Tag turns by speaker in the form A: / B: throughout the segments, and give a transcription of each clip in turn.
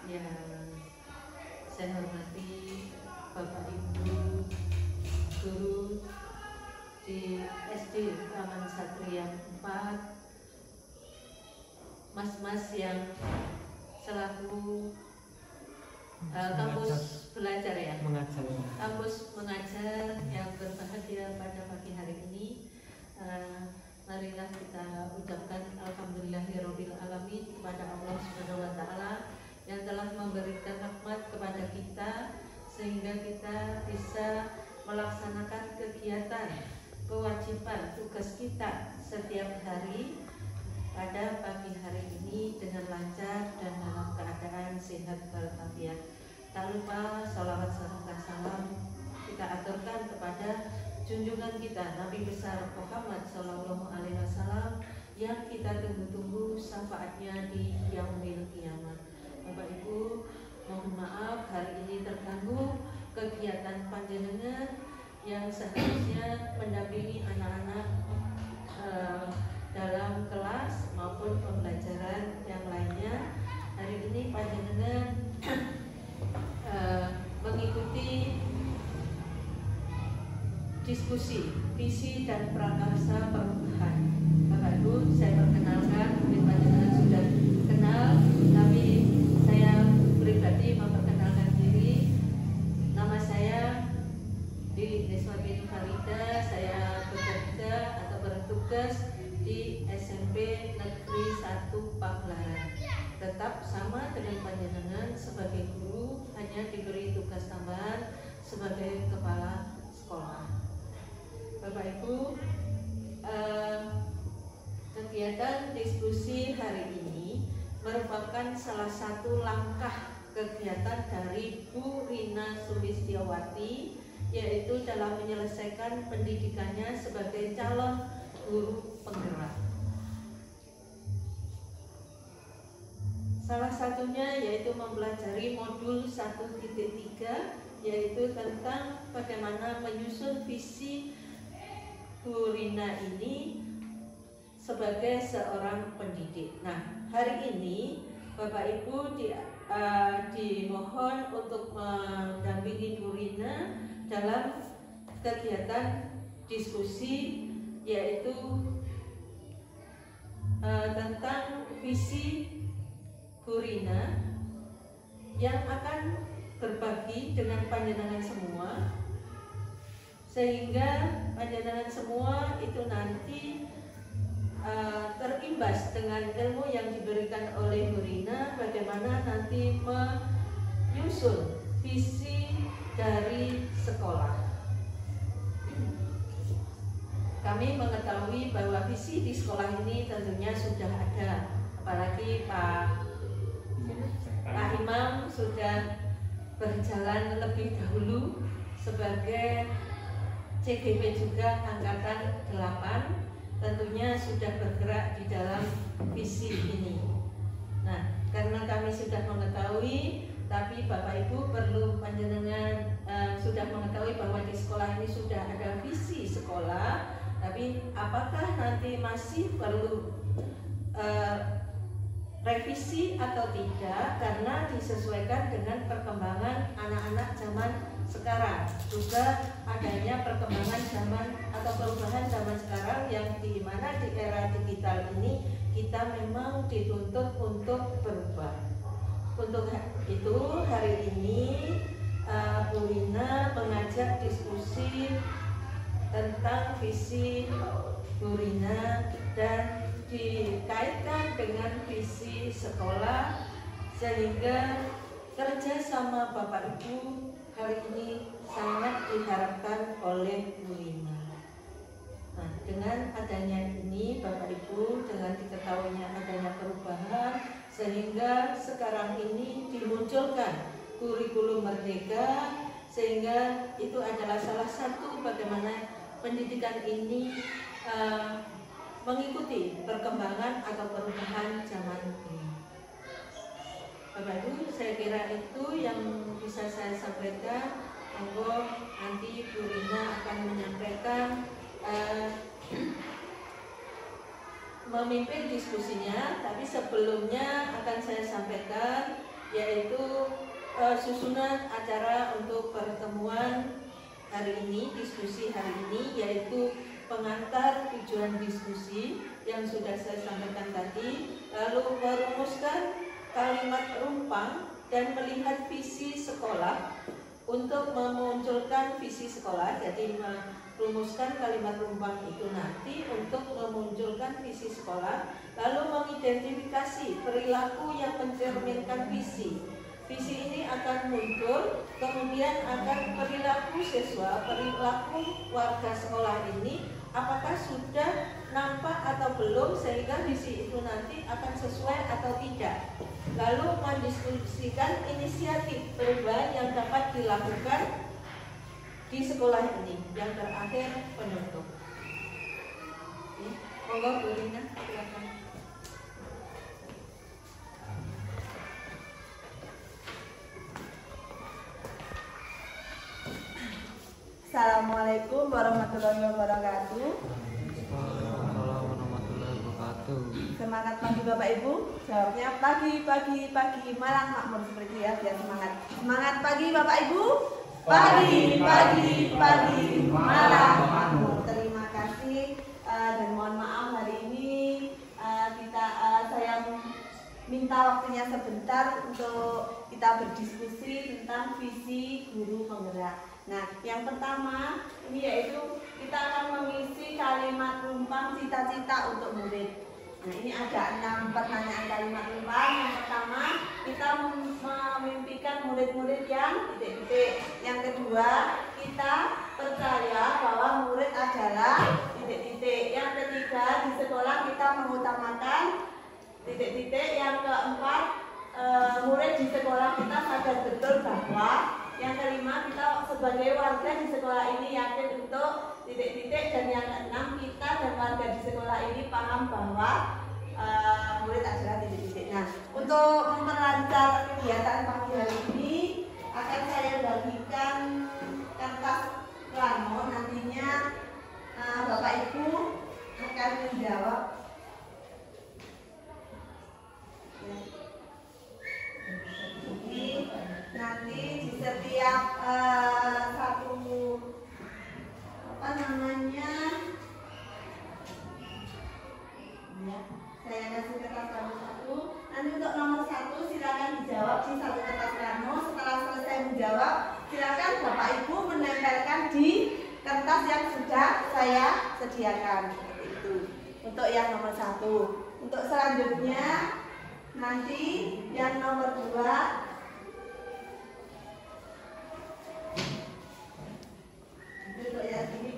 A: Yang saya hormati Bapak Ibu guru di SD Taman Satria 4, mas-mas yang selaku kampus belajar ya, kampus mengajar yang berbahagia pada pagi hari ini. Marilah kita ucapkan alhamdulillahirabbil alamin kepada Allah Subhanahu wa taala yang telah memberikan rahmat kepada kita sehingga kita bisa melaksanakan kegiatan kewajiban tugas kita setiap hari pada pagi hari ini dengan lancar dan dalam keadaan sehat walafiat. Tak lupa salawat serta salam kita aturkan kepada junjungan kita Nabi besar Muhammad Sallallahu Alaihi Wasallam yang kita tunggu-tunggu syafaatnya di yaumil kiamat. Bapak Ibu, mohon maaf hari ini terganggu kegiatan panjenengan yang seharusnya mendampingi anak-anak dalam kelas maupun pembelajaran yang lainnya. Hari ini panjenengan mengikuti diskusi visi dan prakarsa perubahan. Bapak Ibu, saya perkenalkan, mungkin panjenengan sudah kenal, tapi saya pribadi memperkenalkan diri. Nama saya Deswati Farida. Saya bekerja atau bertugas di SMP Negeri 1 Pagelaran. Tetap sama dengan panjenengan sebagai guru, hanya diberi tugas tambahan sebagai kepala sekolah. Bapak Ibu, kegiatan diskusi hari ini merupakan salah satu langkah kegiatan dari Bu Rina Sulistiawati, yaitu dalam menyelesaikan pendidikannya sebagai calon guru penggerak. Salah satunya yaitu mempelajari modul 1.3, yaitu tentang bagaimana menyusun visi Bu Rina ini sebagai seorang pendidik. Nah, hari ini Bapak Ibu dimohon untuk mendampingi Bu Rina dalam kegiatan diskusi, yaitu tentang visi Bu Rina yang akan berbagi dengan panjenengan semua, sehingga panjenengan semua itu nanti terimbas dengan ilmu yang diberikan oleh Bu Rina, bagaimana nanti menyusun visi dari sekolah. Kami mengetahui bahwa visi di sekolah ini tentunya sudah ada, apalagi Pak Imam sudah berjalan lebih dahulu sebagai CGP juga angkatan 8, tentunya sudah bergerak di dalam visi ini. Nah, karena kami sudah mengetahui, tapi Bapak Ibu perlu panjenengan sudah mengetahui bahwa di sekolah ini sudah ada visi sekolah, tapi apakah nanti masih perlu revisi atau tidak, karena disesuaikan dengan perkembangan anak-anak zaman sekarang, juga adanya perkembangan zaman atau perubahan zaman sekarang yang di mana di era digital ini kita memang dituntut untuk berubah. Untuk itu hari ini Bu Rina mengajak diskusi tentang visi Bu Rina dan dikaitkan dengan visi sekolah, sehingga kerjasama Bapak Ibu hari ini sangat diharapkan oleh Bu Rina. Nah, dengan adanya ini Bapak Ibu, dengan diketahuinya adanya perubahan, sehingga sekarang ini dimunculkan kurikulum merdeka, sehingga itu adalah salah satu bagaimana pendidikan ini mengikuti perkembangan atau perubahan zaman ini. Bapak Ibu, saya kira itu yang bisa saya sampaikan. Monggo nanti Bu Rina akan menyampaikan memimpin diskusinya, tapi sebelumnya akan saya sampaikan yaitu susunan acara untuk pertemuan hari ini, diskusi hari ini, yaitu pengantar tujuan diskusi yang sudah saya sampaikan tadi, lalu merumuskan kalimat rumpang dan melihat visi sekolah untuk memunculkan visi sekolah. Jadi merumuskan kalimat rumpang itu nanti untuk memunculkan visi sekolah, lalu mengidentifikasi perilaku yang mencerminkan visi. Visi ini akan muncul, kemudian akan perilaku siswa, perilaku warga sekolah ini apakah sudah nampak atau belum, sehingga visi itu nanti akan sesuai atau tidak. Lalu mendiskusikan inisiatif perubahan yang dapat dilakukan di sekolah ini. Yang terakhir, penutup. Monggo Bu Rina, silakan.
B: Assalamualaikum warahmatullahi wabarakatuh.
C: Waalaikumsalam warahmatullahi wabarakatuh.
B: Semangat pagi Bapak Ibu. Jawabnya pagi, malam makmur, seperti ya, biar semangat. Semangat pagi Bapak Ibu. Pagi, malam makmur. Terima kasih dan mohon maaf hari ini saya minta waktunya sebentar untuk kita berdiskusi tentang visi guru penggerak. Nah, yang pertama ini yaitu kita akan mengisi kalimat rumpang cita-cita untuk murid. Nah, ini ada 6 pertanyaan kalimat rumpang. Yang pertama, kita memimpikan murid-murid yang titik-titik. Yang kedua, kita percaya bahwa murid adalah titik-titik. Yang ketiga, di sekolah kita mengutamakan titik-titik. Yang keempat, murid di sekolah kita sadar betul bahwa. Yang kelima, kita sebagai warga di sekolah ini yakin untuk titik-titik. Dan yang keenam, kita dan warga di sekolah ini paham bahwa murid adalah titik-titik. Nah, untuk memperlancar kegiatan pagi hari ini akan saya bagikan kertas plano. Nantinya Bapak Ibu akan menjawab. Nanti di setiap satu saya kasih kertas satu. Nanti untuk nomor 1 silakan dijawab di satu kertas plano. Setelah selesai menjawab, silakan Bapak Ibu menempelkan di kertas yang sudah saya sediakan. Seperti itu. Untuk yang nomor 1. Untuk selanjutnya nanti yang nomor 2. Untuk yang ini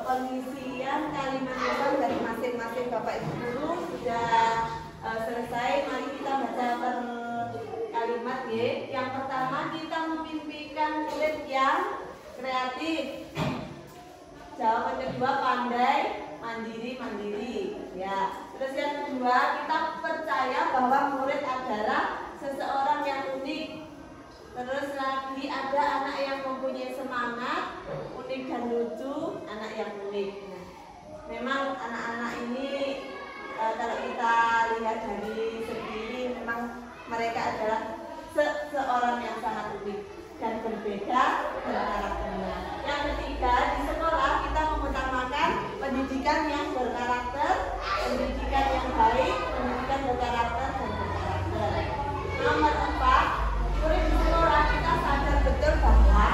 B: Pengisian kalimat lisan dari masing-masing Bapak Ibu guru sudah selesai. Mari kita baca per kalimat ya. Yang pertama, kita memimpikan murid yang kreatif. Jawaban kedua, pandai, mandiri. Ya. Terus yang kedua, kita percaya bahwa murid adalah seseorang yang unik. Terus lagi ada anak yang mempunyai semangat, unik dan lucu, anak yang unik. Nah, memang anak-anak ini kalau kita lihat dari segi ini, memang mereka adalah seseorang yang sangat unik dan berbeda karakternya. Yang ketiga, di sekolah kita mengutamakan pendidikan yang berkarakter, pendidikan yang baik, pendidikan berkarakter dan berkarakter. Nomor 4, murid di sekolah kita sadar betul bahwa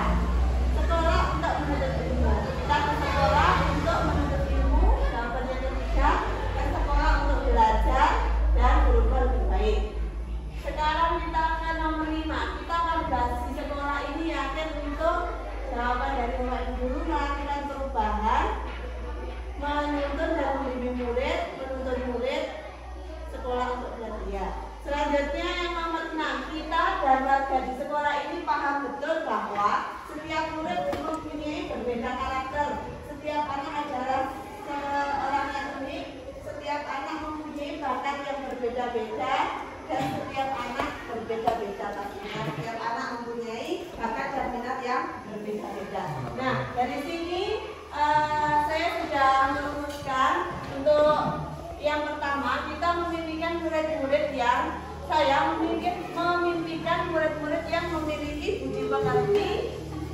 B: sekolah untuk menuntut ilmu. Kita ke sekolah untuk menuntut ilmu. Jawaban yang ketiga, ke sekolah untuk belajar dan berubah lebih baik. Sekarang kita ke nomor 5. Kita akan bahas di sekolah ini yakin untuk jawaban dari Bapak Ibu guru melakukan perubahan, menuntun dan membimbing murid, menuntun murid sekolah untuk belajar. Selanjutnya yang nomor 6, kita dan warga di sekolah ini paham betul bahwa setiap murid mempunyai berbeda karakter. Setiap anak adalah seorang yang unik, setiap anak mempunyai bakat yang berbeda-beda, dan setiap anak berbeda-beda pastinya. Setiap anak mempunyai bakat dan minat yang berbeda-beda. Nah, dari sini saya sudah merumuskan untuk yang pertama, kita memimpikan murid-murid yang memimpikan murid-murid yang memiliki budi pekerti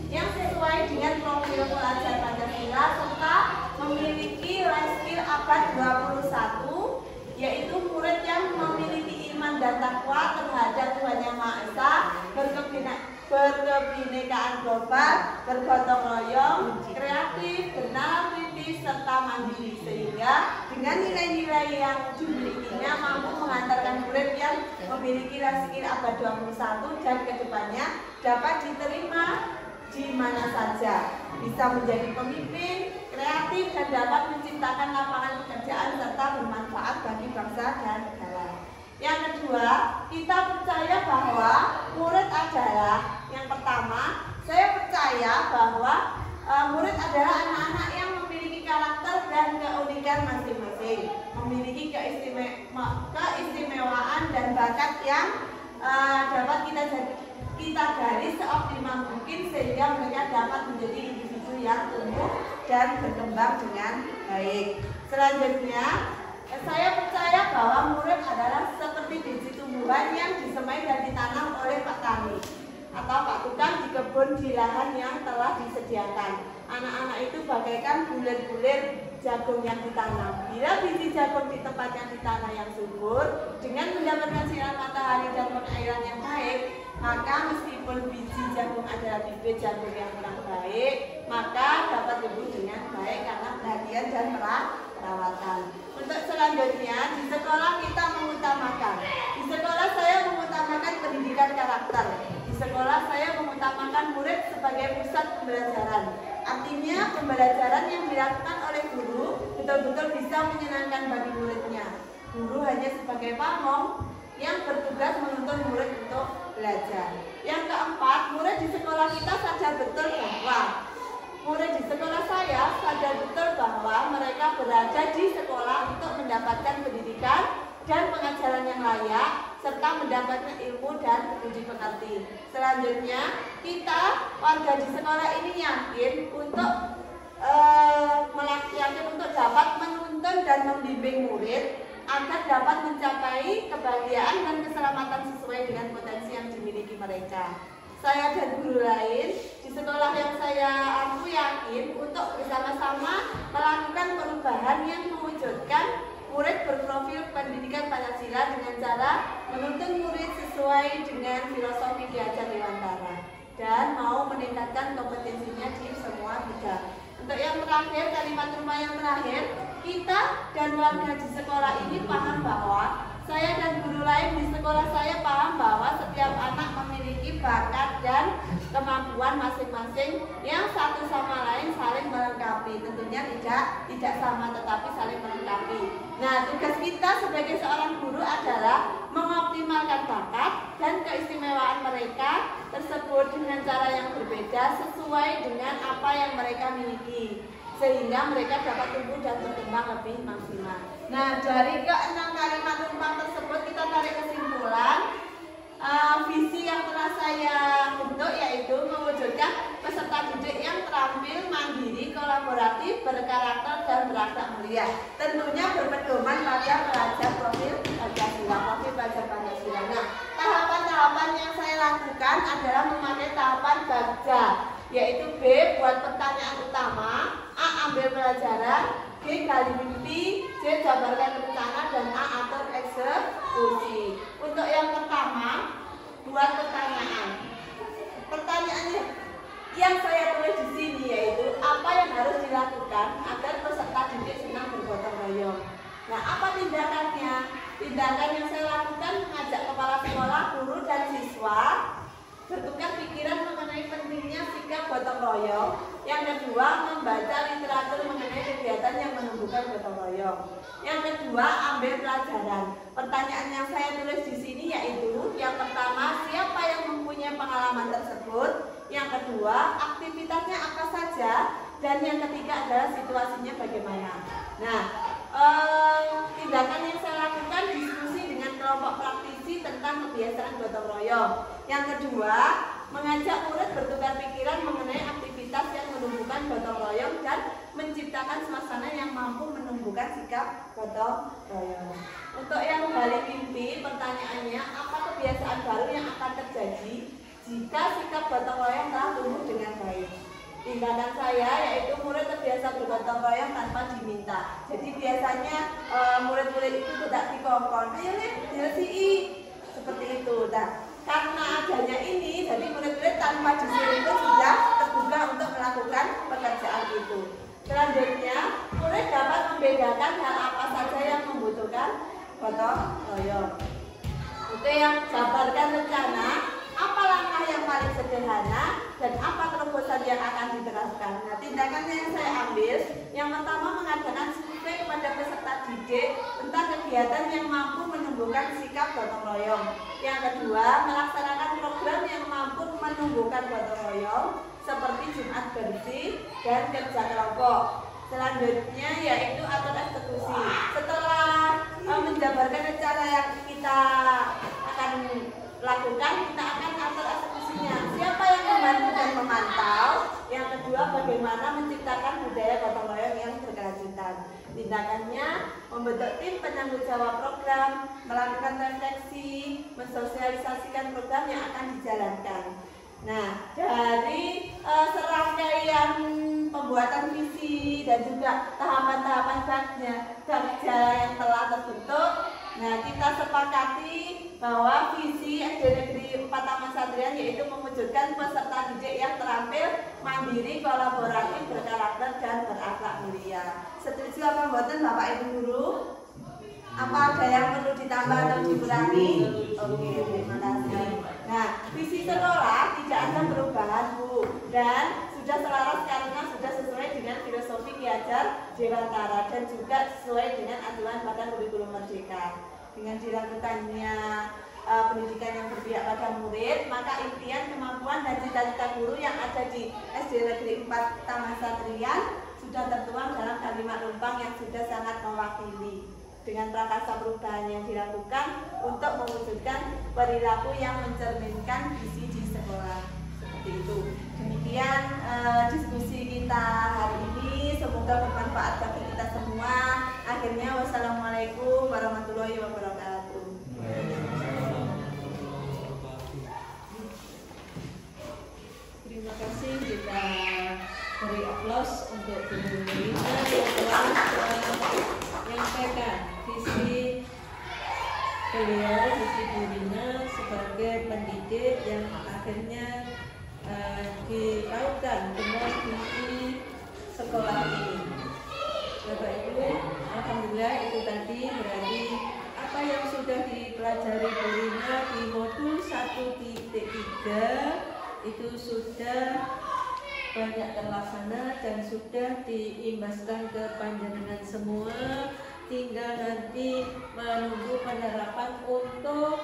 B: yang sesuai dengan profil pelajar Pancasila serta memiliki life skill abad 21, yaitu murid yang memiliki iman dan takwa terhadap Tuhan Yang Maha Esa, berkebinekaan global, bergotong royong, kreatif, bernalar kritis, serta mandiri, sehingga dengan nilai-nilai yang dimilikinya mampu mengantarkan murid yang memiliki life skill abad 21 dan kedepannya dapat diterima di mana saja, bisa menjadi pemimpin, kreatif, dan dapat menciptakan lapangan pekerjaan serta bermanfaat bagi bangsa dan negara. Yang kedua, kita percaya bahwa murid adalah, yang pertama, saya percaya bahwa murid adalah anak-anak yang memiliki karakter dan keunikan masing-masing, memiliki keistimewaan dan bakat yang dapat kita gali seoptimal mungkin sehingga mereka dapat menjadi individu yang tumbuh dan berkembang dengan baik. Selanjutnya, saya percaya bahwa murid adalah seperti biji tumbuhan yang disemai dan ditanam oleh Pak Tani atau Pak Tukang di kebun di lahan yang telah disediakan. Anak-anak itu bagaikan bulir-bulir jagung yang ditanam. Bila biji jagung di tempat yang ditanam yang subur dengan mendapatkan sinar matahari dan pengairan yang baik, maka meskipun biji jagung adalah bibit jagung yang kurang baik, maka dapat tumbuh dengan baik karena perhatian dan perawatan. Untuk selanjutnya, di sekolah kita mengutamakan. Di sekolah saya mengutamakan pendidikan karakter. Di sekolah saya mengutamakan murid sebagai pusat pembelajaran. Artinya pembelajaran yang dilakukan oleh guru betul-betul bisa menyenangkan bagi muridnya. Guru hanya sebagai pamong yang bertugas menuntun murid untuk belajar. Yang keempat, murid di sekolah kita sadar betul bahwa mereka berada di sekolah untuk mendapatkan pendidikan dan pengajaran yang layak serta mendapatkan ilmu dan budi pekerti. Selanjutnya, kita warga di sekolah ini yakin untuk dapat menuntun dan membimbing murid agar dapat mencapai kebahagiaan dan keselamatan sesuai dengan potensi yang dimiliki mereka. Saya dan guru lain di sekolah yang saya aku yakin untuk bersama-sama melakukan perubahan yang mewujudkan murid berprofil pendidikan Pancasila dengan cara menuntun murid sesuai dengan filosofi Ki Hajar Dewantara dan mau meningkatkan kompetensinya di semua bidang. Untuk yang terakhir, kalimat rumah yang terakhir, kita dan warga di sekolah ini paham bahwa saya dan guru lain di sekolah saya paham bahwa setiap anak memiliki bakat dan kemampuan masing-masing yang satu sama lain saling melengkapi. Tentunya tidak sama tetapi saling melengkapi. Nah, tugas kita sebagai seorang guru adalah mengoptimalkan bakat dan keistimewaan mereka tersebut dengan cara yang berbeda sesuai dengan apa yang mereka miliki, sehingga mereka dapat tumbuh dan berkembang lebih maksimal. Nah, dari ke-6 kalimat rumpang tersebut kita tarik kesimpulan visi yang telah saya bentuk, yaitu mewujudkan peserta didik yang terampil, mandiri, kolaboratif, berkarakter dan berakhlak mulia. Tentunya berpedoman pada pelajar profil pelajar Pancasila. Nah, tahapan-tahapan yang saya lakukan adalah memakai tahapan bagja, yaitu B buat pertanyaan utama, A ambil pelajaran, B gali mimpi, C jabarkan rencana, dan A atur eksekusi. Untuk yang pertama, buat pertanyaan. Pertanyaannya yang saya tulis di sini yaitu apa yang harus dilakukan agar peserta didik senang bergotong royong. Nah, apa tindakannya? Tindakan yang saya lakukan mengajak kepala sekolah, guru, dan siswa bertukar pikiran mengenai pentingnya sikap gotong royong. Yang kedua, membaca literatur mengenai kegiatan yang menumbuhkan gotong royong. Yang kedua, ambil pelajaran. Pertanyaan yang saya tulis di sini yaitu yang pertama, siapa yang mempunyai pengalaman tersebut? Yang kedua, aktivitasnya apa saja? Dan yang ketiga adalah situasinya bagaimana. Nah, tindakan yang saya lakukan diskusi dengan kelompok praktisi tentang kebiasaan gotong royong. Yang kedua, mengajak murid bertukar pikiran mengenai aktivitas yang menumbuhkan gotong royong dan menciptakan suasana yang mampu menumbuhkan sikap gotong royong. Untuk yang gali mimpi, pertanyaannya, apa kebiasaan baru yang akan terjadi jika sikap gotong royong telah tumbuh dengan baik? Tindakan saya yaitu murid terbiasa bergotong royong tanpa diminta. Jadi biasanya murid-murid itu tidak dikongkon, ayo nih diresihi, seperti itu. Nah, karena adanya ini, jadi murid-murid tanpa disuruh itu sudah terbuka untuk melakukan pekerjaan itu. Selanjutnya, murid dapat membedakan hal apa saja yang membutuhkan gotong royong. Oke, yang jabarkan rencana, apa langkah yang paling sederhana dan apa terobosan yang akan diterapkan. Nah, tindakannya yang saya ambil, yang pertama mengadakan survei kepada peserta didik tentang kegiatan yang mampu menumbuhkan sikap gotong royong. Yang kedua, melaksanakan program yang mampu menumbuhkan gotong royong seperti Jumat bersih dan kerja kelompok. Selanjutnya yaitu atur eksekusi. Setelah menjabarkan rencana yang kita akan lakukan, kita akan atur eksekusinya. Siapa yang membantu dan memantau? Yang kedua, bagaimana menciptakan budaya gotong royong yang berkelanjutan. Tindakannya membentuk tim penanggung jawab program, melakukan refleksi, mensosialisasikan program yang akan dijalankan. Nah, dari serangkaian pembuatan visi dan juga tahapan-tahapan bagja yang telah terbentuk, nah kita sepakati bahwa visi SD Negeri 4 Taman Satrian yaitu mewujudkan peserta didik yang terampil, mandiri, kolaboratif, berkarakter, dan berakhlak mulia. Setuju apa mboten Bapak Ibu Guru? Apa ada yang perlu ditambah atau dikurangi? Oke, terima kasih. Nah, visi sekolah tidak ada perubahan Bu, dan sudah selaras karena sudah sesuai dengan filosofi Ki Hajar Dewantara dan juga sesuai dengan aturan pada kurikulum merdeka. Dengan dilakukannya pendidikan yang berpihak pada murid, maka impian, kemampuan dan cita-cita guru yang ada di SD Negeri 4 Taman Satrian sudah tertuang dalam kalimat lumpang yang sudah sangat mewakili. Dengan prakarsa perubahan yang dilakukan untuk mewujudkan perilaku yang mencerminkan visi di sekolah. Seperti itu. Demikian diskusi kita hari ini, semoga bermanfaat bagi kita semua. Akhirnya wassalamualaikum warahmatullahi wabarakatuh.
A: Terima kasih, kita beri aplaus untuk Bu Rina yang telah menyampaikan visi beliau, visi Bu Rina sebagai pendidik yang akhirnya ditahukan dengan visi sekolah ini. Bapak Ibu, alhamdulillah itu tadi berarti apa yang sudah dipelajari Bu Rina di modul 1.3 itu sudah banyak terlaksana dan sudah diimbaskan ke panjenengan semua. Tinggal nanti menunggu penerapan untuk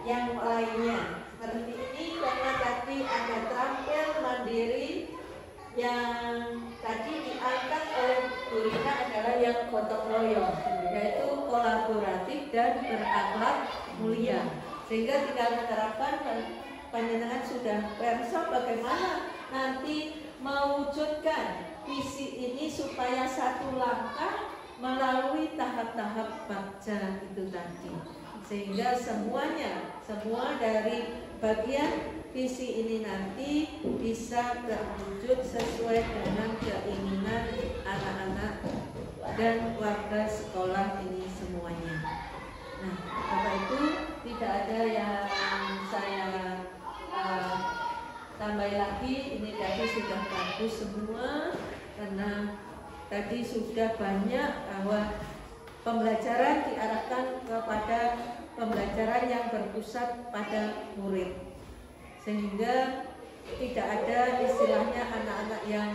A: yang lainnya. Seperti ini karena tadi ada terampil mandiri yang tadi diangkat oleh Bu Rina adalah yang gotong royong, yaitu kolaboratif dan berakhlak mulia. Sehingga tinggal menerapkan panjenengan sudah perso bagaimana nanti mewujudkan visi ini supaya satu langkah melalui tahap-tahap bagja itu tadi, sehingga semua dari bagian visi ini nanti bisa terwujud sesuai dengan keinginan anak-anak dan warga sekolah ini semuanya. Nah, Bapak Ibu, tidak ada yang saya tambah lagi. Ini tadi sudah bagus semua karena tadi sudah banyak bahwa pembelajaran diarahkan kepada pembelajaran yang berpusat pada murid, sehingga tidak ada istilahnya anak-anak yang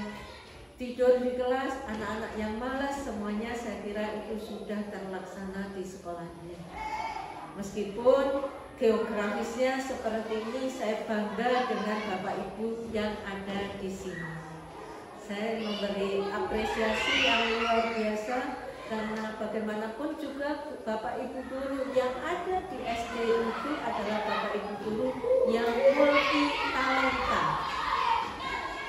A: tidur di kelas, anak-anak yang malas, semuanya saya kira itu sudah terlaksana di sekolahnya. Meskipun geografisnya seperti ini, saya bangga dengan Bapak Ibu yang ada di sini. Saya memberi apresiasi yang luar biasa karena bagaimanapun juga Bapak Ibu guru yang ada di SD itu adalah Bapak Ibu guru yang multi talenta.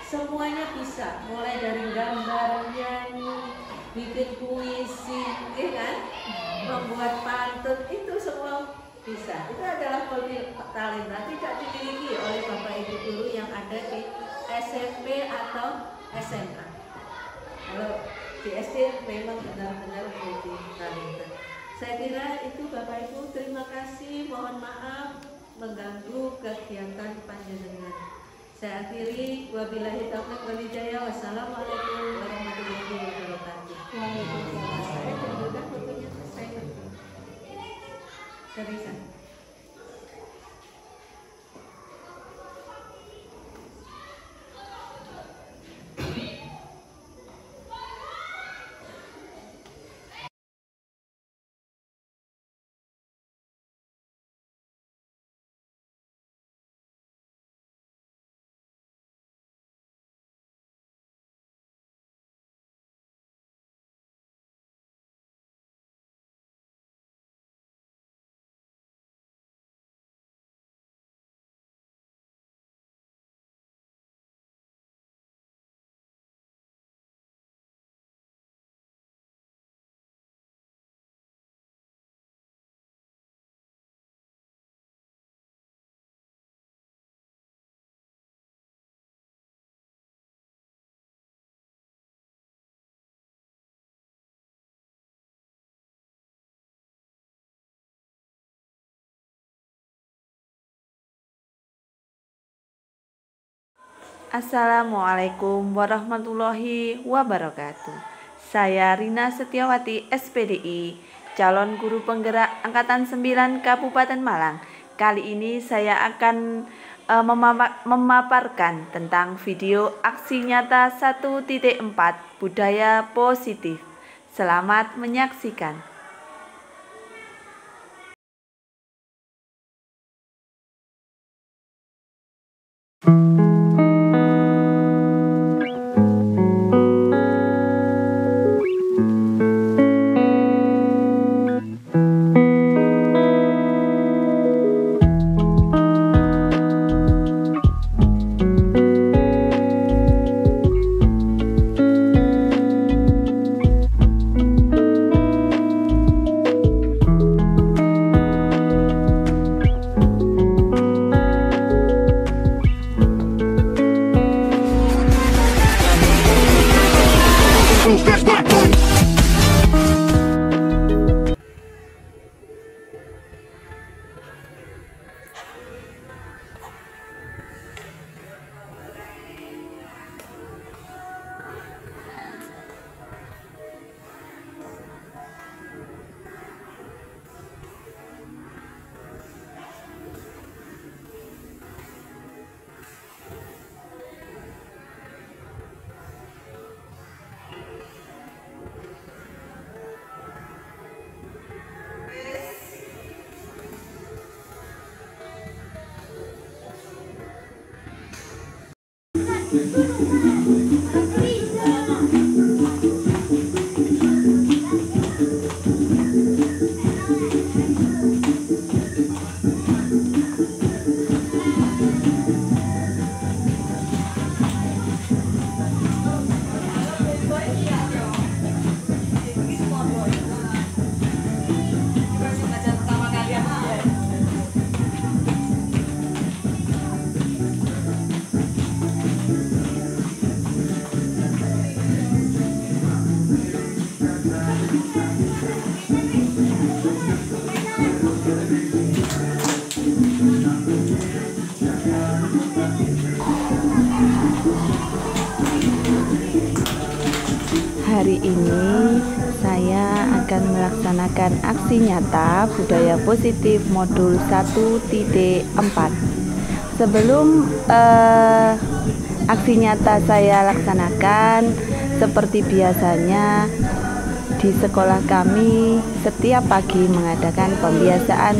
A: Semuanya bisa, mulai dari gambar, nyanyi, bikin puisi, kan? Membuat pantun, itu semua bisa. Itu adalah multi talenta, tidak dimiliki oleh Bapak Ibu guru yang ada di SMP atau SMA. Kalau di SD memang benar-benar multi talenta. Saya kira itu Bapak Ibu, terima kasih, mohon maaf mengganggu kegiatan panjenengan. Saya akhiri, wabillahi taufiq wal hidayah. Wassalamualaikum warahmatullahi wabarakatuh. Waalaikumsalam. Saya tunjukkan fotonya, saya dari sana.
B: Assalamualaikum warahmatullahi wabarakatuh. Saya Rina Setiawati, SPDI, calon guru penggerak Angkatan 9 Kabupaten Malang. Kali ini saya akan memaparkan tentang video aksi nyata 1.4 budaya positif. Selamat menyaksikan. Hari ini saya akan melaksanakan aksi nyata budaya positif modul 1.4. Sebelum aksi nyata saya laksanakan, seperti biasanya di sekolah kami setiap pagi mengadakan pembiasaan.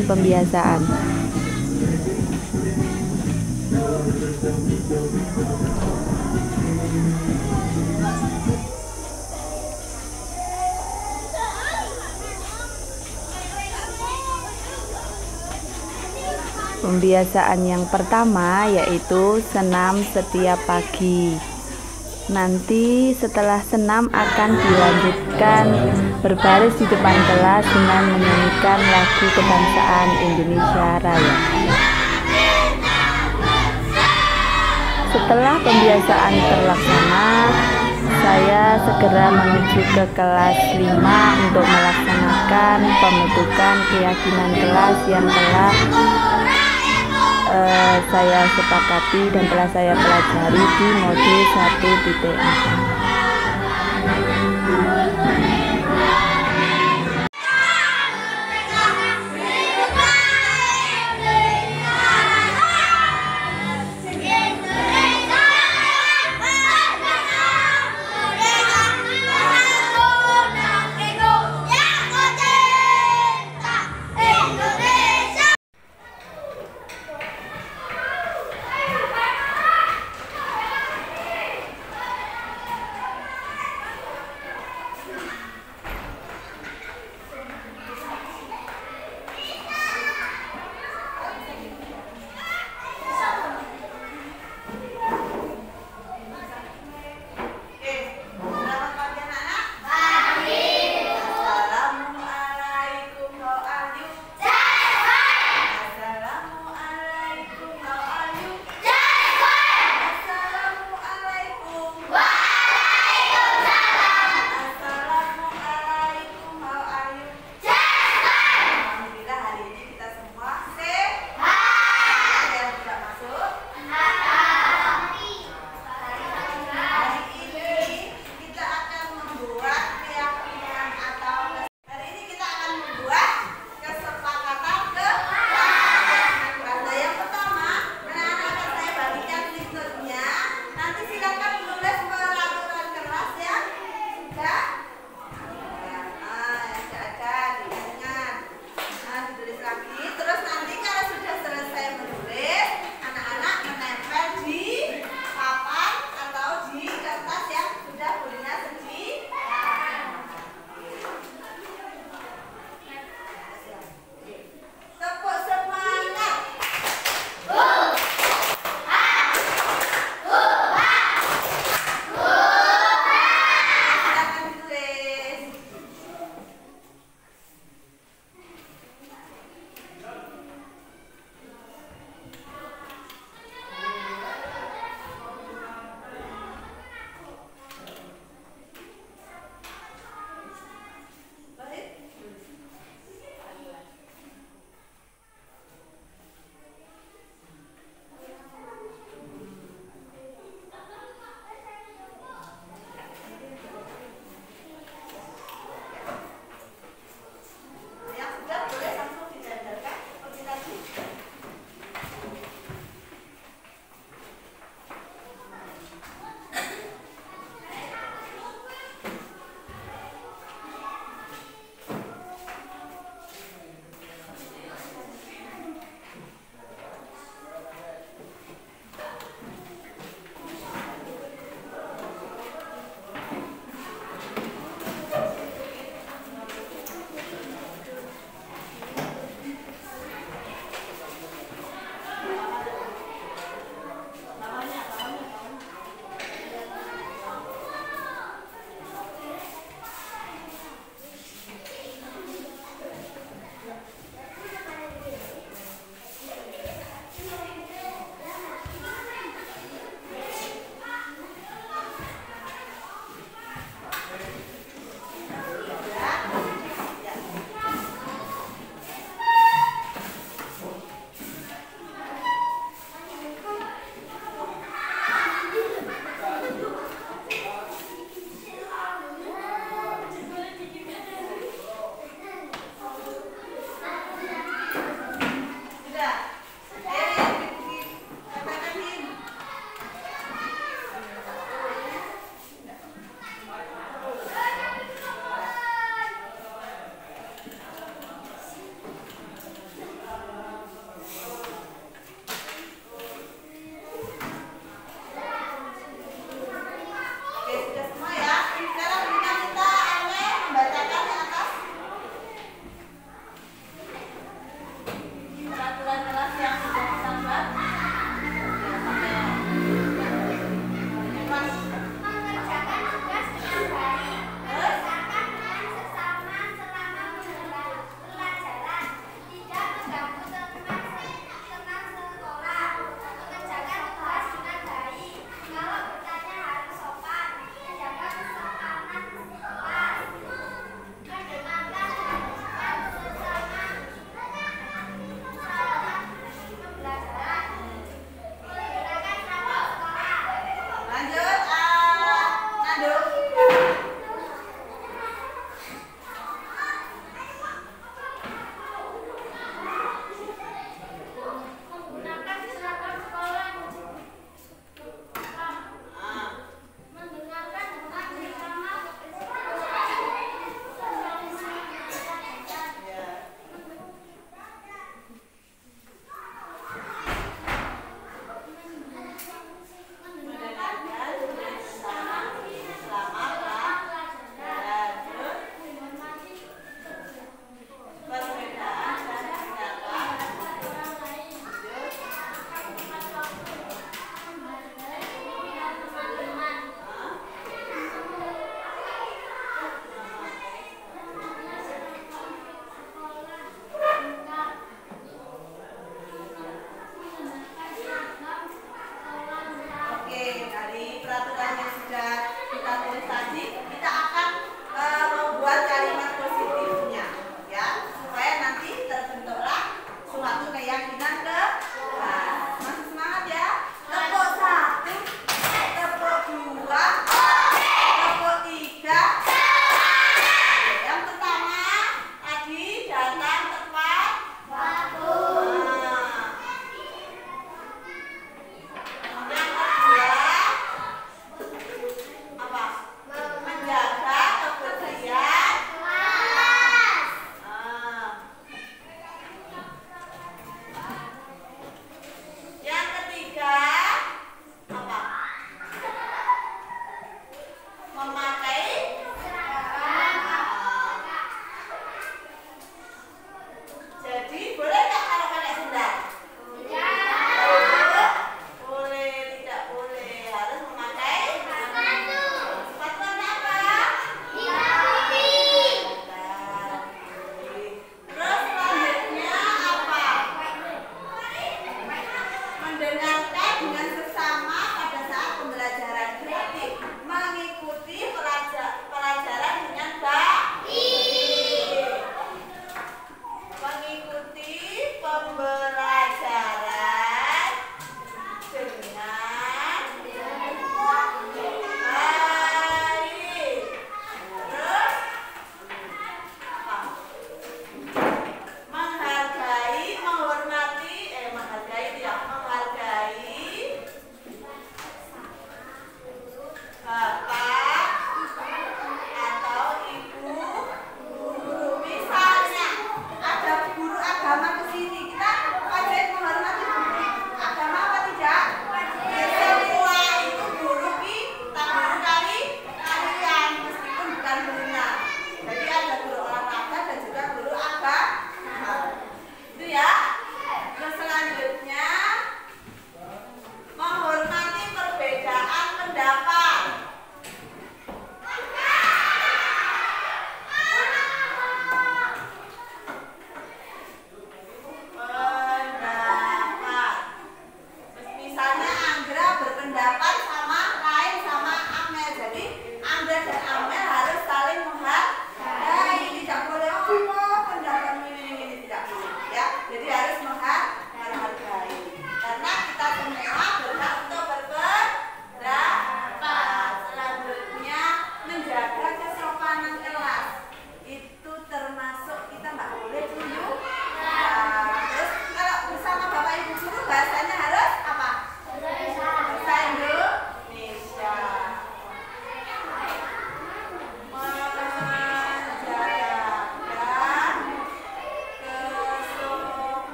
B: Pembiasaan yang pertama yaitu senam setiap pagi. Nanti setelah senam akan dilanjutkan berbaris di depan kelas dengan menyanyikan lagu kebangsaan Indonesia Raya. Setelah pembiasaan terlaksana, saya segera menuju ke kelas 5 untuk melaksanakan pembentukan keyakinan kelas yang telah saya sepakati dan telah saya pelajari di modul 1.4.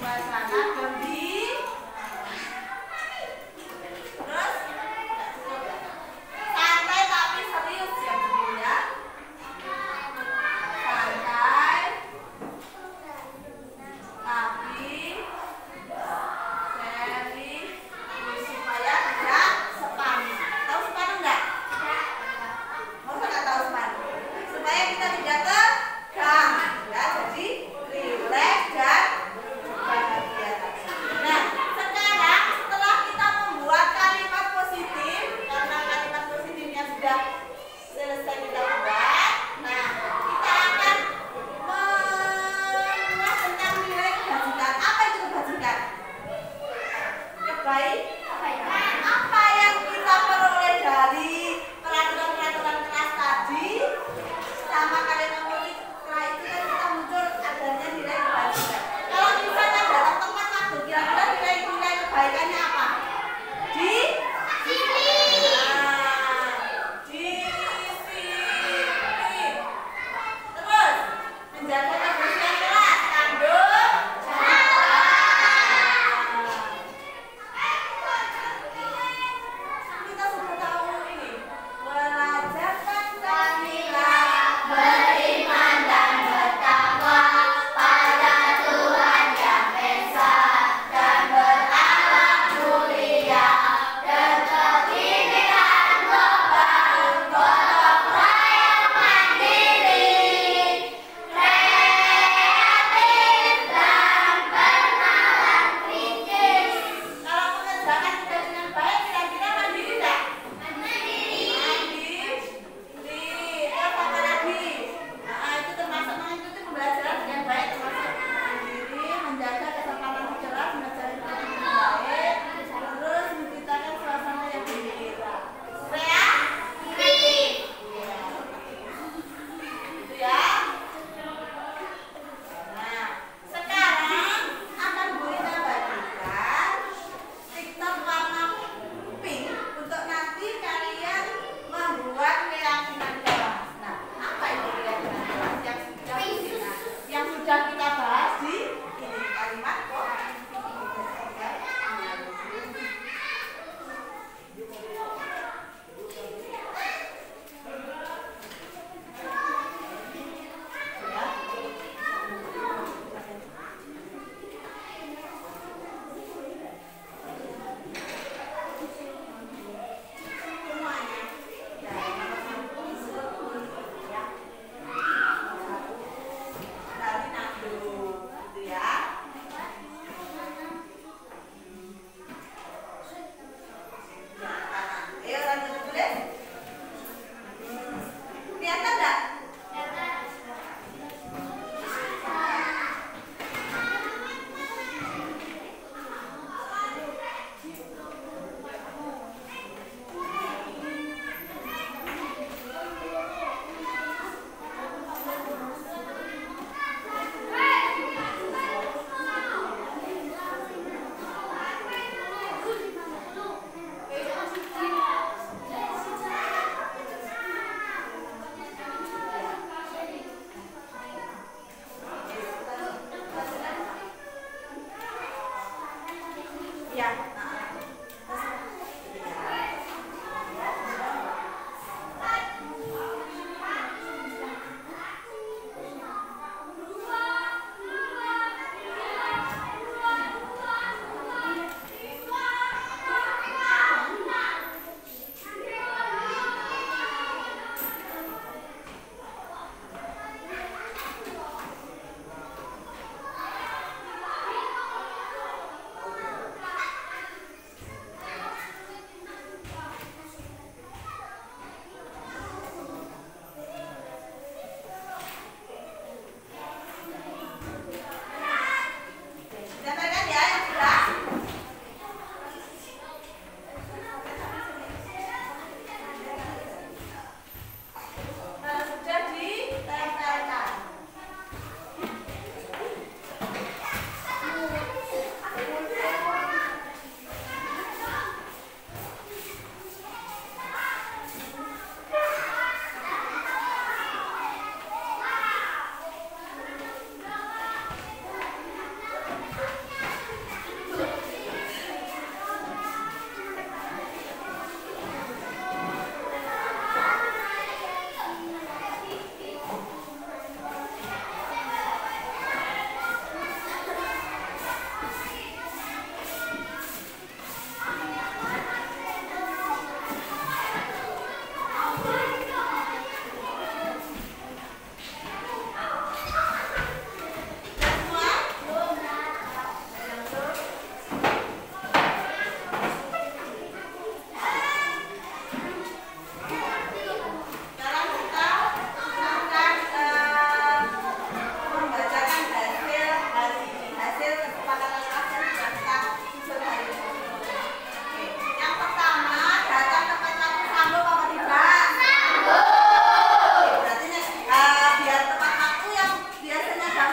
B: suasana gembira. Terus santai tapi serius ya Bu ya. Santai tapi serius supaya tidak sepanik. Tahu sepanik enggak? Masa nggak tahu sepanik? Supaya kita tidak tegang, ya. Jadi rileks dan bahagia.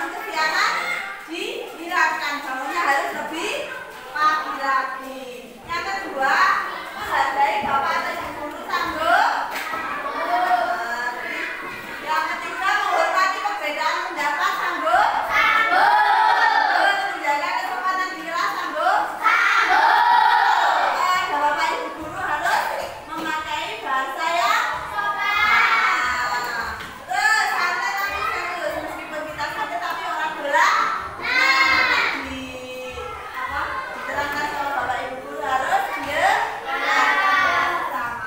B: bangun kesiangan dihilangkan, bangunnya harus lebih pagi lagi. Yang kedua, menghargai bapak atau ibu guru, sanggup. Yang ketiga, menghormati perbedaan pendapat, sanggup. Terus menjaga kesopanan di kelas, sanggup. Ada bapak ibu guru harus memakai bahasa yang sopan. Terus santai tapi serius, meskipun kita santai tapi orang bola. Diterangkan sama bapak ibu guru harus sama.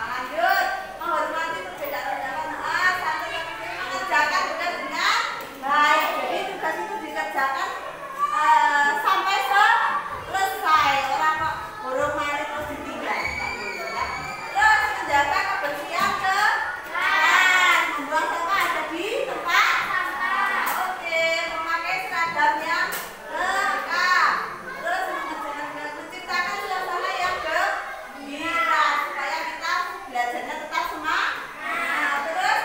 B: Lanjut, menghormati perbedaan pendapat. Santai tapi mengerjakan tugas dengan baik. Jadi tugas itu dikerjakan sampai selesai. Orang kok burung mari terus ditinggal. Terus menjaga kebersihan kelas, membuang sampah ada di tempat sampah. Oke, memakai seragam yang lengkap. Terus menciptakan suasana yang gembira supaya kita belajarnya tetap semangat. Terus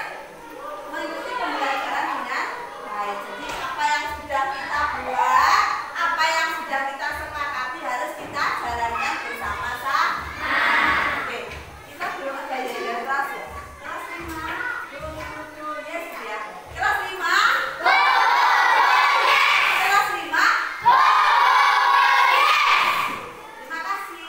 B: mengikuti pembelajaran dengan baik. Jadi apa yang sudah kita buat, apa yang sudah kita sepakati harus kita jalankan bersama-sama. Oke, kita belum ada yang kelas ya. Kelas 5, yes ya. Kelas 5, kelas 5. Terima kasih.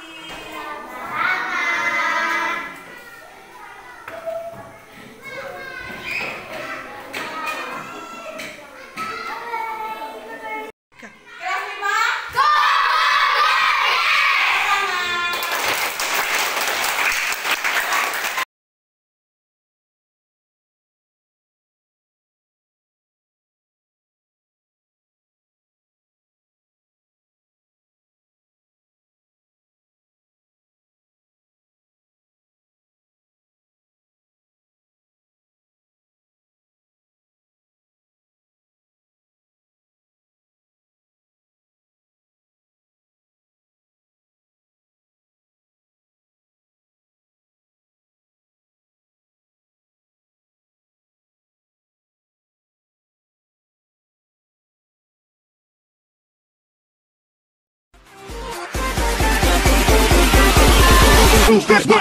B: Kelas 5.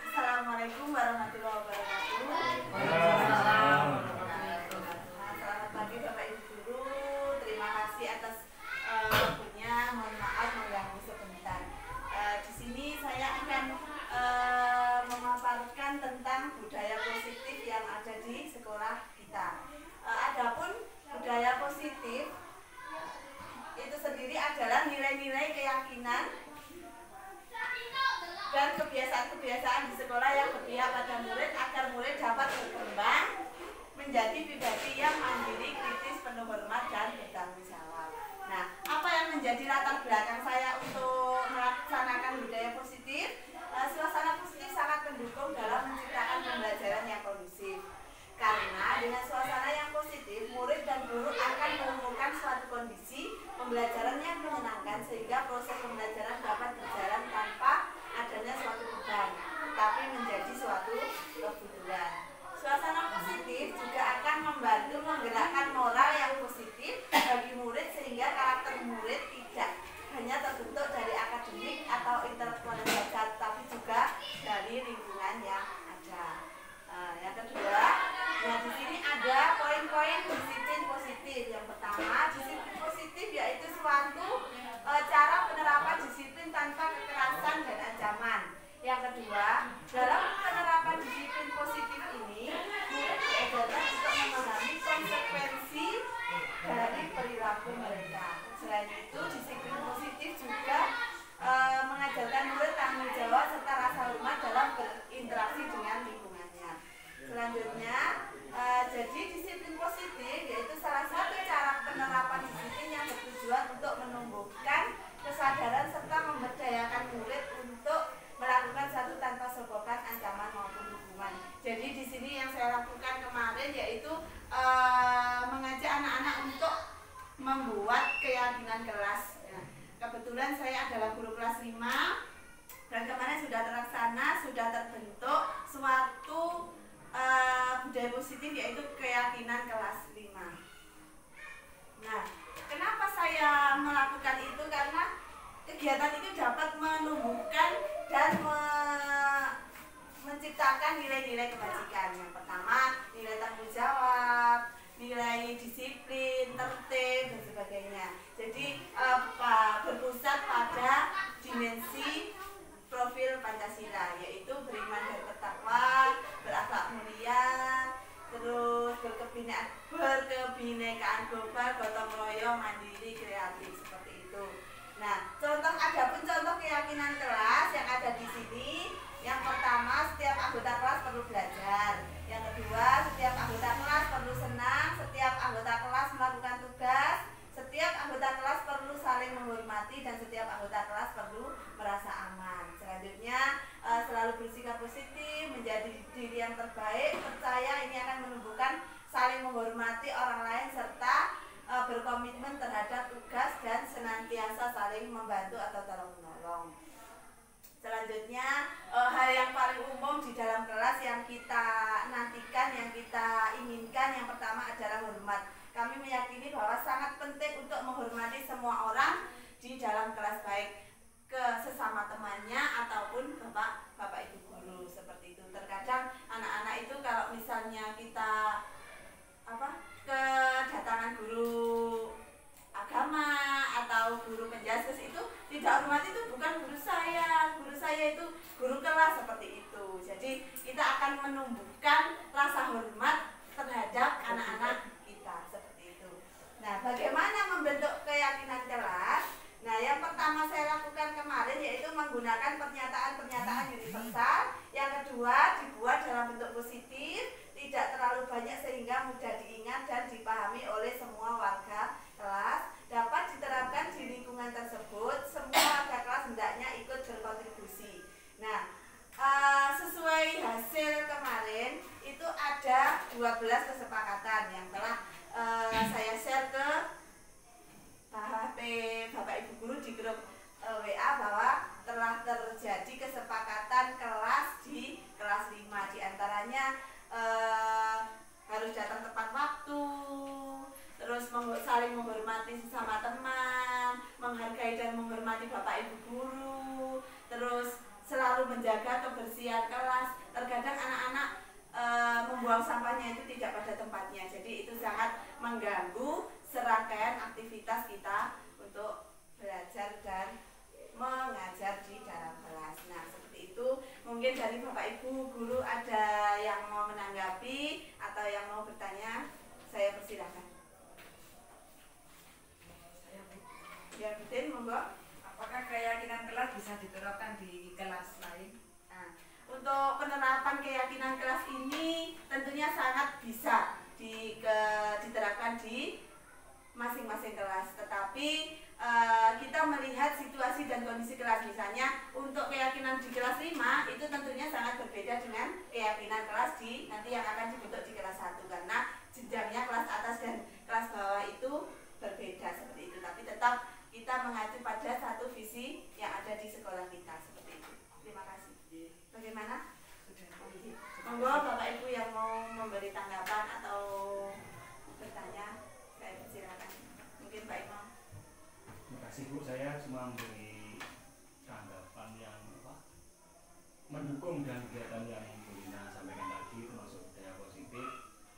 B: Assalamualaikum warahmatullahi wabarakatuh. Selamat pagi Bapak Ibu Guru. Terima kasih atas waktunya. Mohon maaf mengganggu sebentar. Di sini saya akan memaparkan tentang budaya positif yang ada di sekolah kita. Adapun budaya positif itu sendiri adalah nilai-nilai keyakinan dan kebiasaan-kebiasaan di sekolah yang berpihak pada murid agar murid dapat berkembang menjadi pribadi yang mandiri, kritis, penuh hormat, dan bertanggung jawab. Nah, apa yang menjadi latar belakang saya untuk melaksanakan budaya positif? Suasana positif sangat mendukung dalam menciptakan pembelajaran yang kondusif. Karena dengan suasana yang positif, murid dan guru akan menemukan suatu kondisi pembelajaran yang menyenangkan sehingga proses pembelajaran dapat berjalan tanpa adanya suatu beban, tapi menjadi suatu kebutuhan. Suasana positif juga akan membantu menggerakkan moral yang positif bagi murid sehingga karakter murid tidak hanya terbentuk dari akademik atau intelektual saja, tapi juga dari lingkungan yang ada. Yang kedua, nah di sini ada poin-poin disiplin positif. Yang pertama, disiplin positif yaitu suatu cara penerapan disiplin tanpa kekerasan dan ancaman. Yang kedua, dalam penerapan disiplin positif ini, murid diajarkan untuk memahami konsekuensi dari perilaku mereka. Selain itu, disiplin positif juga mengajarkan murid tanggung jawab serta rasa hormat dalam berinteraksi dengan lingkungannya. Selanjutnya, jadi disiplin positif yaitu salah satu cara penerapan disiplin yang bertujuan untuk menumbuhkan kesadaran serta memberdayakan murid untuk melakukan satu tanpa sebabkan ancaman maupun hukuman. Jadi di sini yang saya lakukan kemarin yaitu mengajak anak-anak untuk membuat keyakinan kelas. Kebetulan saya adalah guru kelas 5 dan kemarin sudah terlaksana, sudah terbentuk suatu budaya positif, yaitu keyakinan kelas 5. Nah, kenapa saya melakukan itu? Karena kegiatan itu dapat menumbuhkan dan menciptakan nilai-nilai kebajikan. Yang pertama, nilai tanggung jawab, nilai disiplin, tertib, dan sebagainya. Jadi berpusat pada dimensi profil Pancasila, yaitu beriman dan bertakwa, berakhlak mulia, terus berkebinekaan global, gotong royong, mandiri, kreatif, seperti itu. Nah, adapun contoh keyakinan kelas yang ada di sini. Yang pertama, setiap anggota kelas perlu belajar. Yang kedua, setiap anggota kelas perlu senang. Setiap anggota kelas melakukan tugas. Setiap anggota kelas perlu saling menghormati, dan setiap anggota kelas perlu merasa aman. Selanjutnya, selalu bersikap positif, menjadi diri yang terbaik, percaya ini akan menumbuhkan saling menghormati orang lain, serta berkomitmen terhadap tugas dan senantiasa saling membantu atau tolong menolong. Selanjutnya, hal yang paling umum di dalam kelas yang kita nantikan, yang kita inginkan, yang pertama adalah hormat. Kami meyakini bahwa sangat penting untuk menghormati semua orang di dalam kelas, baik ke sesama temannya ataupun bapak ibu guru, seperti itu. Terkadang anak-anak itu kalau misalnya kita kedatangan guru agama atau guru penjaskes itu tidak hormat, itu bukan guru saya itu guru kelas, seperti itu. Jadi kita akan menumbuhkan rasa hormat terhadap anak-anak kita, seperti itu. Nah, bagaimana membentuk keyakinan kelas? Nah, yang pertama saya lakukan kemarin yaitu menggunakan pernyataan-pernyataan universal. Yang kedua, dibuat dalam bentuk positif, tidak terlalu banyak sehingga mudah diingat dan dipahami oleh semua warga kelas. Dapat diterapkan di lingkungan tersebut. Semua warga kelas hendaknya ikut berkontribusi. Nah, sesuai hasil kemarin itu ada 12 kesepakatan yang telah saya share ke Bapak Ibu guru di grup WA, bahwa telah terjadi kesepakatan kelas di kelas 5. Di antaranya harus datang tepat waktu, terus saling menghormati sesama teman, menghargai dan menghormati Bapak Ibu guru, terus selalu menjaga kebersihan kelas. Terkadang anak-anak membuang sampahnya itu tidak pada tempatnya, jadi itu sangat mengganggu serangkaian aktivitas kita untuk belajar dan mengajar di dalam kelas. Nah, seperti itu. Mungkin dari Bapak Ibu guru ada yang mau menanggapi atau yang mau bertanya, saya persilahkan. Ya, Butin, monggo.
D: Apakah keyakinan kelas bisa diterapkan di kelas lain?
B: Nah, untuk penerapan keyakinan kelas ini tentunya sangat bisa diterapkan di masing-masing kelas, tetapi kita melihat situasi dan kondisi kelas. Misalnya untuk keyakinan di kelas 5 itu tentunya sangat berbeda dengan keyakinan kelas nanti yang akan dibentuk di kelas 1, karena jenjangnya kelas atas dan kelas bawah itu berbeda, seperti itu. Tapi tetap kita mengacu pada satu visi yang ada di sekolah kita, seperti itu. Terima kasih. Bagaimana? Monggo Bapak Ibu yang mau memberi tanggapan atau bertanya, saya silakan. Mungkin Pak Imam.
E: Terima kasih Bu, saya cuma memberi tanggapan yang mendukung dan kegiatan yang Bu Lina sampaikan tadi, termasuk budaya positif.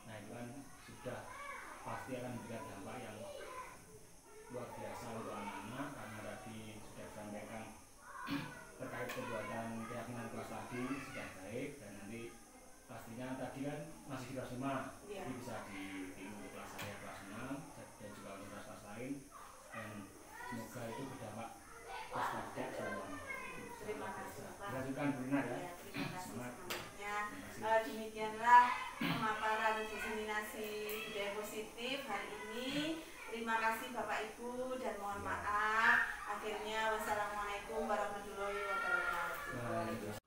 E: Nah, itu kan sudah pasti akan memberikan dampak yang luar biasa untuk anak-anak, karena tadi sudah disampaikan terkait perbuatan keyakinan kelas tadi sudah baik, dan nanti pastinya tadi kan masih di kelas 5, jadi bisa ditiru kelas saya kelas 6 dan juga untuk kelas lain, dan semoga itu berdampak positif semua.
B: Terima kasih Pak.
E: Lanjutkan Bu Lina ya.
B: Terima kasih semangatnya. Demikianlah pemaparan diseminasi budaya positif hari ini. Terima kasih Bapak Ibu dan mohon maaf. Akhirnya wassalamualaikum warahmatullahi wabarakatuh.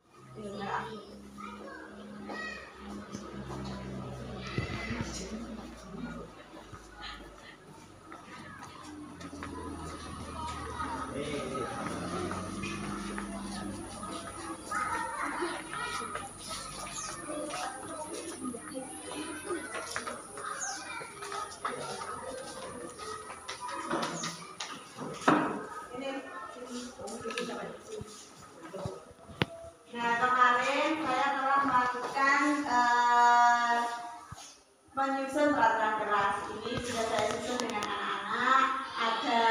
B: menyusun peraturan kelas. Ini sudah saya susun dengan anak-anak. Ada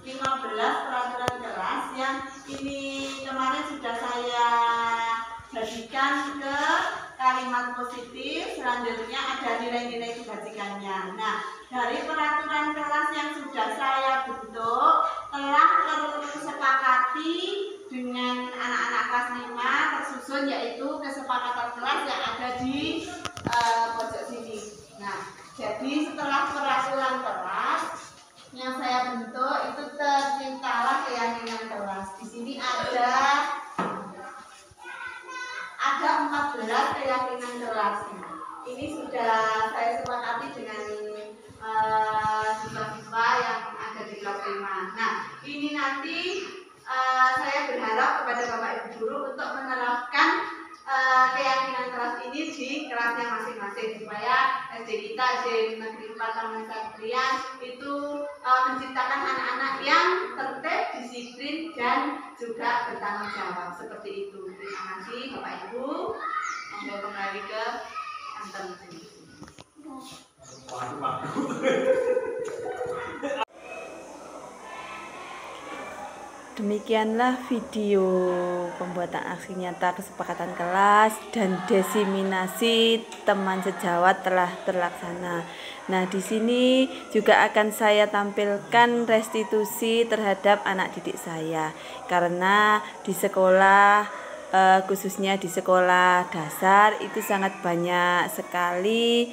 B: 15 peraturan kelas yang ini kemarin sudah saya bagikan ke kalimat positif. Selanjutnya ada nilai-nilai kebajikannya. Nah, dari peraturan kelas yang sudah saya bentuk telah tersepakati dengan anak-anak kelas 5 tersusun, yaitu kesepakatan kelas yang ada di pojok sini. Nah, jadi setelah peraturan kelas yang saya bentuk itu terciptalah keyakinan kelas. Di sini ada 14 keyakinan kelas. Ini sudah saya sepakati dengan siswa-siswa yang ada di kelas 5. Nah, ini nanti saya berharap kepada Bapak Ibu guru untuk menerapkan keyakinan kelas ini di kelasnya masing-masing supaya SD kita, SD Negeri 4 Taman Satrian itu menciptakan anak-anak yang tertib, disiplin dan juga bertanggung jawab seperti itu. Terima kasih Bapak Ibu. Monggo kembali ke kantor masing-masing.
F: Demikianlah video pembuatan aksi nyata kesepakatan kelas dan desiminasi teman sejawat telah terlaksana. Nah, di sini juga akan saya tampilkan restitusi terhadap anak didik saya karena di sekolah khususnya di sekolah dasar itu sangat banyak sekali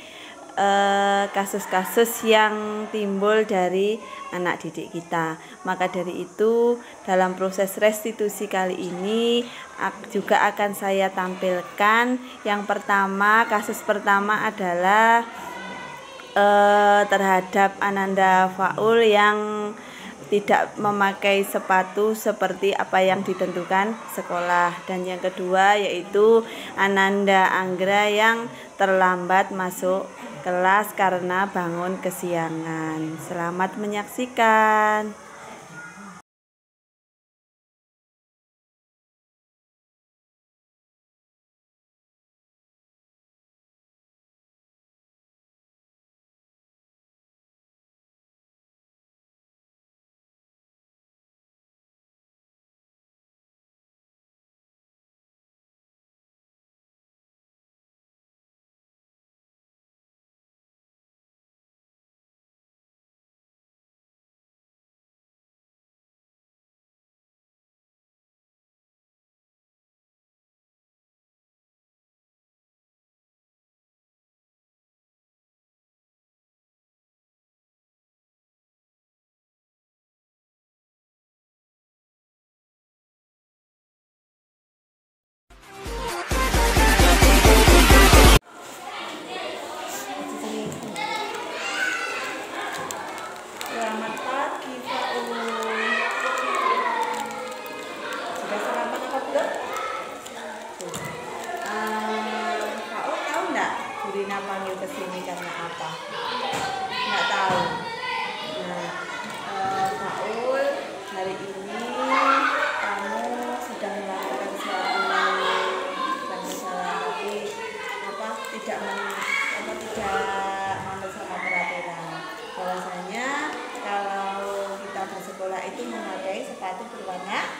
F: kasus-kasus yang timbul dari anak didik kita. Maka dari itu dalam proses restitusi kali ini juga akan saya tampilkan. Yang pertama, kasus pertama adalah terhadap Ananda Faul yang tidak memakai sepatu seperti apa yang ditentukan sekolah. Dan yang kedua yaitu Ananda Anggra yang terlambat masuk kelas karena bangun kesiangan. Selamat menyaksikan. Selamat pagi, Faul. Sudah sarapan apa belum? Faul tahu nggak Bu Rina panggil ke sini karena apa? Nggak tahu. Nah, Faul, hari ini kamu sedang melakukan suatu bukan masalah, tapi tidak manut sama peraturan. Bahwasanya kalau kita bersekolah itu memakai sepatu berwarna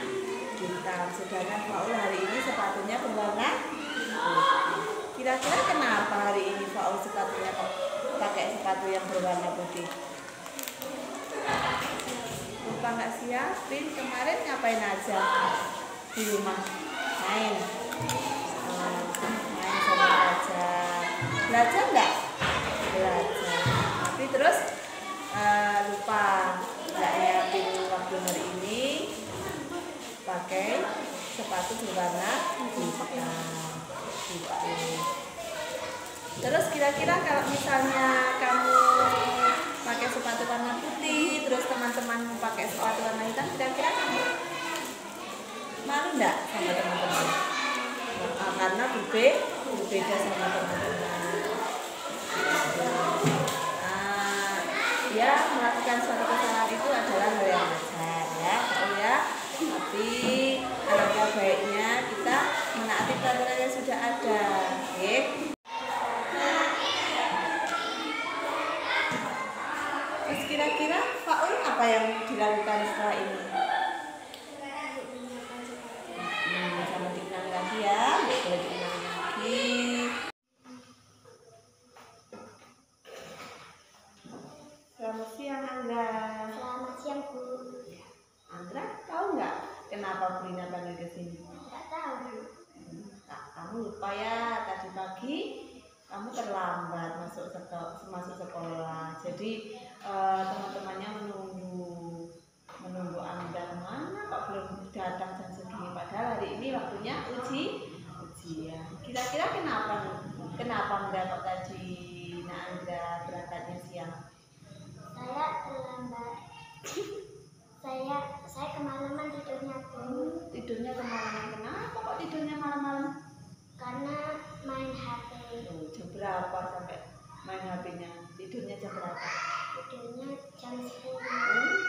F: hitam, sedangkan Faul hari ini sepatunya berwarna putih. Kira-kira kenapa hari ini Faul sepatunya pakai sepatu yang berwarna putih? Lupa nggak siapin. Kemarin ngapain aja di rumah? Main sama belajar. Belajar nggak? Belajar. Tapi terus lupa nggak nyiapin waktu hari ini pakai sepatu berwarna hitam. Terus kira-kira kalau misalnya kamu pakai sepatu warna putih, terus teman-teman pakai sepatu warna hitam, kira-kira kamu malu nggak sama teman-teman? Karena berbeda sama teman-teman. Ya, melakukan suatu kesalahan itu adalah hal yang wajar ya, tahu ya. Tapi alangkah baiknya kita menaati peraturan yang sudah ada. Oke.
B: yang dilakukan setelah ini? Jangan diulangi lagi ya, boleh diulangi lagi. Selamat siang Angga.
G: Selamat siang Bu.
B: Angga, tahu nggak kenapa Bu Rina panggil ke sini?
G: Nggak tahu Bu.
B: Kamu lupa ya, tadi pagi kamu terlambat masuk sekolah. Jadi teman-temannya menunggu Angga kemana kok belum datang jam segini, padahal hari ini waktunya ujian. Kira-kira kenapa Angga kok tadi Angga berangkatnya siang?
G: Saya terlambat. Saya kemalaman tidurnya Bu.
B: Tidurnya kemalaman. Kenapa kok tidurnya malam-malam?
G: Karena main HP.
B: Jam berapa sampai main HP-nya? Tidurnya jam berapa?
G: Tidurnya jam 10.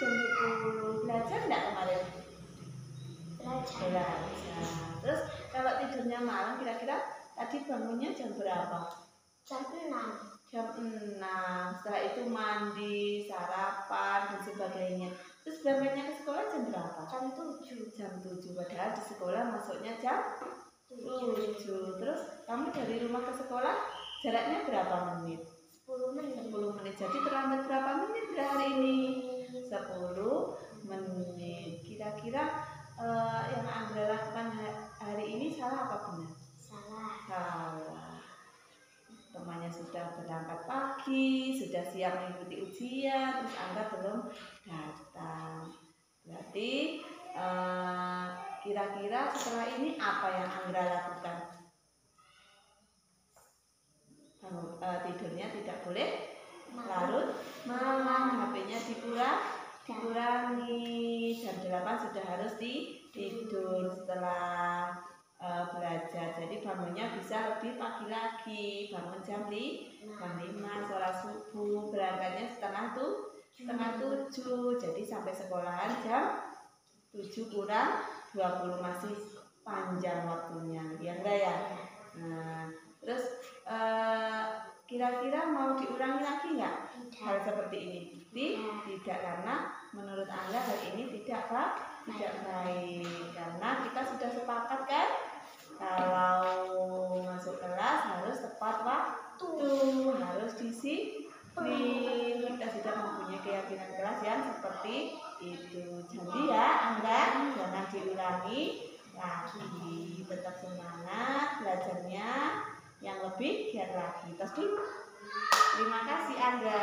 B: Jam 10. Belajar enggak kemarin?
G: Belajar.
B: Terus kalau tidurnya malam kira-kira tadi bangunnya jam berapa?
G: Jam 6.
B: Jam 6. Setelah itu mandi, sarapan dan sebagainya. Terus berangkatnya ke sekolah jam berapa?
G: Jam 7.
B: Jam 7. Padahal di sekolah masuknya jam 7. Terus kamu dari rumah ke sekolah jaraknya berapa menit?
G: 10 menit.
B: 10 menit. Jadi terlambat berapa menit hari ini? 10 menit. Kira-kira yang Angga lakukan hari ini salah apa benar?
G: Salah.
B: Salah. Temannya sudah berangkat pagi, sudah siap mengikuti ujian, terus Angga belum datang. Berarti kira-kira setelah ini apa yang Angga lakukan? Tidurnya tidak boleh larut malam, HP-nya dikurangi. Jam 8 sudah harus tidur setelah belajar. Jadi bangunnya bisa lebih pagi lagi, bangun jam 5, sholat subuh, berangkatnya setengah 7. Jadi sampai sekolahan jam 7 kurang 20, masih panjang waktunya, ya enggak ya? Nah, terus kira-kira mau diulangi lagi nggak hal seperti ini? Tidak, karena menurut Angga hal ini tidak baik, karena kita sudah sepakat kan kalau masuk kelas harus tepat waktu, harus disiplin. Kita sudah mempunyai keyakinan kelas yang seperti itu. Jadi ya Angga, jangan diulangi lagi, tetap semangat belajarnya yang lebih giat lagi. Tos dulu. Terima kasih Angga.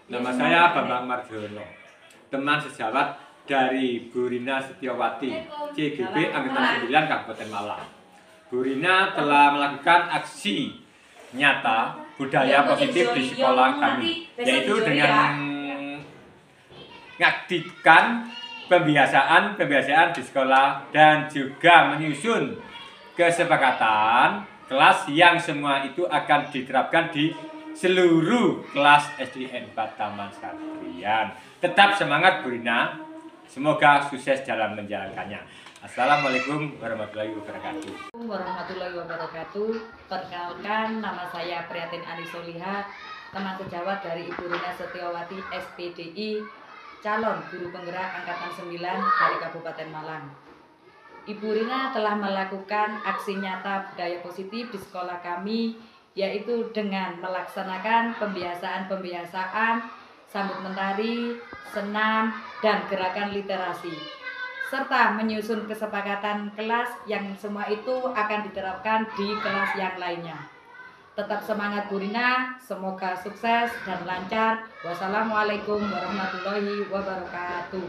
H: Nama saya Bambang Marjono, teman sejawat dari Bu Rina Setiawati, CGB Angkatan 9 Kabupaten Malang. Bu Rina telah melakukan aksi nyata budaya positif di sekolah kami, yaitu dengan mengaktifkan pembiasaan di sekolah dan juga menyusun kesepakatan kelas yang semua itu akan diterapkan di seluruh kelas SD 4 Taman Satrian. Tetap semangat Bu Rina, semoga sukses dalam menjalankannya. Assalamualaikum warahmatullahi wabarakatuh.
I: Warahmatullahi wabarakatuh. Perkenalkan, nama saya Priyatin Anisoliha, teman sejawat dari Ibu Rina Setiawati SPDI, calon guru penggerak Angkatan 9 dari Kabupaten Malang. Ibu Rina telah melakukan aksi nyata budaya positif di sekolah kami, yaitu dengan melaksanakan pembiasaan sambut mentari, senam, dan gerakan literasi, serta menyusun kesepakatan kelas yang semua itu akan diterapkan di kelas yang lainnya. Tetap semangat Bu Rina, semoga sukses dan lancar. Wassalamualaikum warahmatullahi wabarakatuh.